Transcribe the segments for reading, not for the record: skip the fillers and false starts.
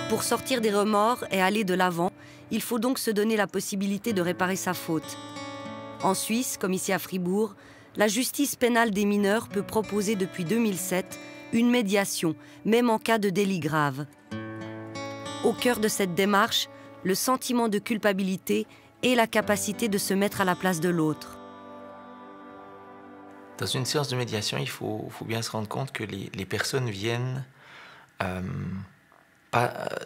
Pour sortir des remords et aller de l'avant, il faut donc se donner la possibilité de réparer sa faute. En Suisse, comme ici à Fribourg, la justice pénale des mineurs peut proposer depuis 2007 une médiation, même en cas de délit grave. Au cœur de cette démarche, le sentiment de culpabilité et la capacité de se mettre à la place de l'autre. Dans une séance de médiation, il faut bien se rendre compte que les personnes viennent...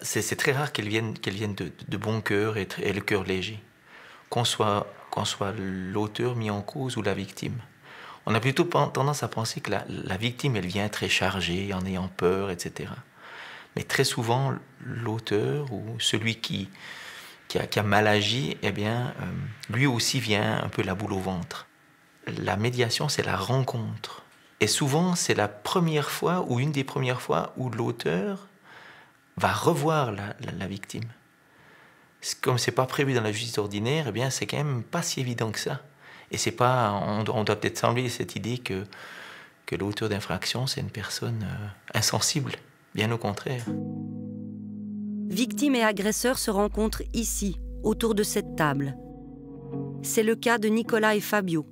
c'est très rare qu'elles viennent de bon cœur et le cœur léger, qu'on soit l'auteur mis en cause ou la victime. On a plutôt tendance à penser que la victime, elle vient très chargée, en ayant peur, etc. Mais très souvent, l'auteur ou celui qui a mal agi, eh bien, lui aussi vient un peu la boule au ventre. La médiation, c'est la rencontre. Et souvent, c'est la première fois ou une des premières fois où l'auteur va revoir la victime. Comme c'est pas prévu dans la justice ordinaire, eh bien, c'est quand même pas si évident que ça. Et c'est pas, on doit peut-être s'enlever cette idée que l'auteur d'infraction, c'est une personne insensible. Bien au contraire. Victime et agresseur se rencontrent ici, autour de cette table. C'est le cas de Nicolas et Fabio.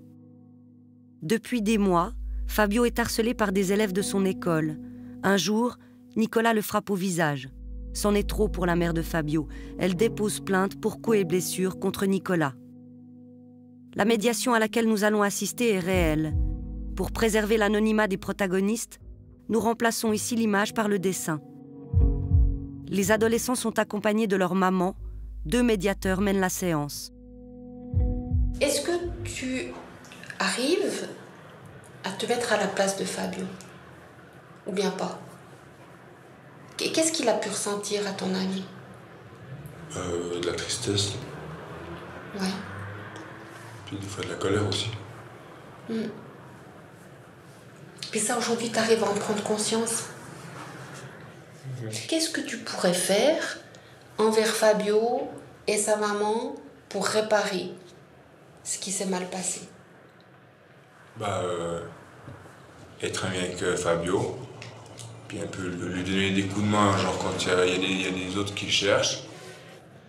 Depuis des mois, Fabio est harcelé par des élèves de son école. Un jour, Nicolas le frappe au visage. C'en est trop pour la mère de Fabio. Elle dépose plainte pour coups et blessures contre Nicolas. La médiation à laquelle nous allons assister est réelle. Pour préserver l'anonymat des protagonistes, nous remplaçons ici l'image par le dessin. Les adolescents sont accompagnés de leur maman. 2 médiateurs mènent la séance. Est-ce que tu arrives à te mettre à la place de Fabio? Ou bien pas? Qu'est-ce qu'il a pu ressentir, à ton avis? De la tristesse. Ouais. Puis des fois de la colère aussi. Puis ça, aujourd'hui, tu arrives à en prendre conscience. Qu'est-ce que tu pourrais faire envers Fabio et sa maman pour réparer ce qui s'est mal passé? Être ami avec Fabio, puis un peu lui donner des coups de main, genre quand il y a des autres qui le cherchent.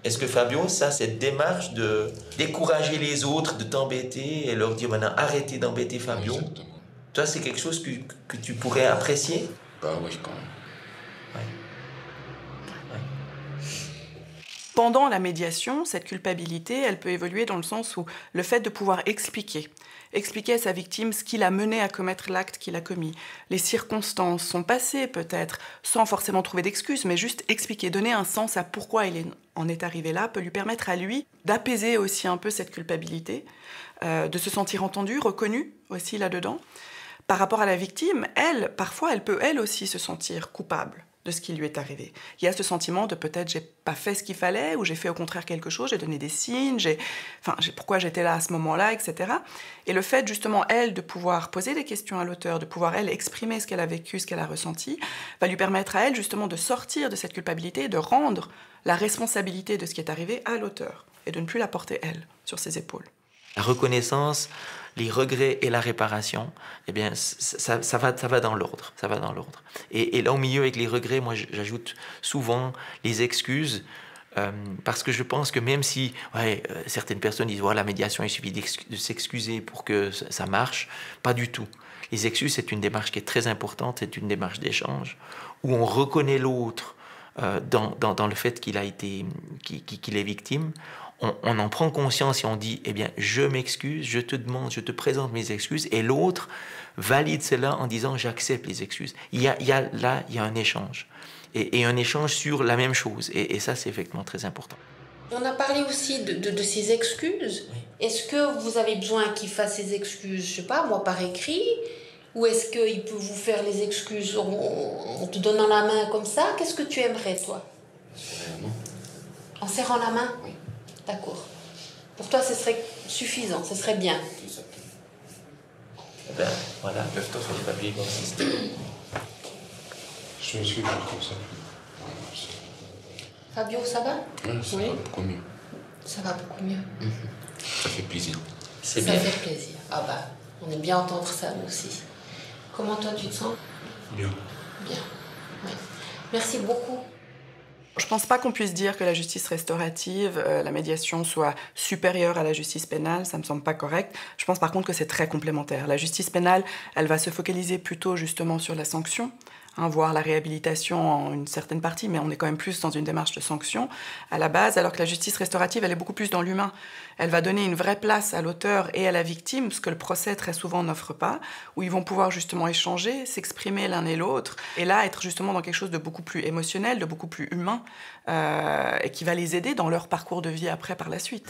Est-ce que Fabio, ça, cette démarche de décourager les autres, de t'embêter et leur dire maintenant arrêtez d'embêter Fabio, Exactement. toi, c'est quelque chose que tu pourrais apprécier? Bah oui, quand même. Pendant la médiation, cette culpabilité, elle peut évoluer dans le sens où le fait de pouvoir expliquer à sa victime ce qui l'a mené à commettre l'acte qu'il a commis, les circonstances, son passé peut-être, sans forcément trouver d'excuses, mais juste expliquer, donner un sens à pourquoi il en est arrivé là, peut lui permettre à lui d'apaiser aussi un peu cette culpabilité, de se sentir entendu, reconnu aussi là-dedans. Par rapport à la victime, parfois, elle peut elle aussi se sentir coupable de ce qui lui est arrivé. Il y a ce sentiment de peut-être j'ai pas fait ce qu'il fallait, ou j'ai fait au contraire quelque chose, j'ai donné des signes, pourquoi j'étais là à ce moment-là, etc. Et le fait justement, elle, de pouvoir poser des questions à l'auteur, de pouvoir, elle, exprimer ce qu'elle a vécu, ce qu'elle a ressenti, va lui permettre à elle justement de sortir de cette culpabilité et de rendre la responsabilité de ce qui est arrivé à l'auteur, et de ne plus la porter, elle, sur ses épaules. La reconnaissance, les regrets et la réparation, eh bien, ça va dans l'ordre. Ça va dans l'ordre. Et là, au milieu, avec les regrets, moi, j'ajoute souvent les excuses, parce que je pense que même si certaines personnes disent la médiation, il suffit de s'excuser pour que ça marche, pas du tout. Les excuses, c'est une démarche qui est très importante, c'est une démarche d'échange, où on reconnaît l'autre dans le fait qu'il est victime. On en prend conscience et on dit, eh bien, je m'excuse, je te demande, je te présente mes excuses, et l'autre valide cela en disant, j'accepte les excuses. Il y a un échange, et un échange sur la même chose, et ça, c'est effectivement très important. On a parlé aussi de ces excuses. Oui. Est-ce que vous avez besoin qu'il fasse ses excuses, je sais pas, moi, par écrit, ou est-ce qu'il peut vous faire les excuses en te donnant la main comme ça? Qu'est-ce que tu aimerais, toi? En serrant la main? Oui. D'accord. Pour toi, ce serait suffisant, ce serait bien. Ben, voilà, lève-toi sur les papiers comme ça. Je me suis comme ça. Fabio, ça va? Ça va beaucoup mieux. Ça va beaucoup mieux. Ça fait plaisir. C'est bien. Ça fait plaisir. Ah bah, on aime bien entendre ça, nous aussi. Comment toi, tu te sens? Bien. Bien. Ouais. Merci beaucoup. Je ne pense pas qu'on puisse dire que la justice restaurative, la médiation soit supérieure à la justice pénale, ça ne me semble pas correct. Je pense par contre que c'est très complémentaire. La justice pénale, elle va se focaliser plutôt justement sur la sanction, voire la réhabilitation en une certaine partie, mais on est quand même plus dans une démarche de sanction à la base, alors que la justice restaurative, elle est beaucoup plus dans l'humain. Elle va donner une vraie place à l'auteur et à la victime, ce que le procès très souvent n'offre pas, où ils vont pouvoir justement échanger, s'exprimer l'un et l'autre, et là être justement dans quelque chose de beaucoup plus émotionnel, de beaucoup plus humain, et qui va les aider dans leur parcours de vie après par la suite.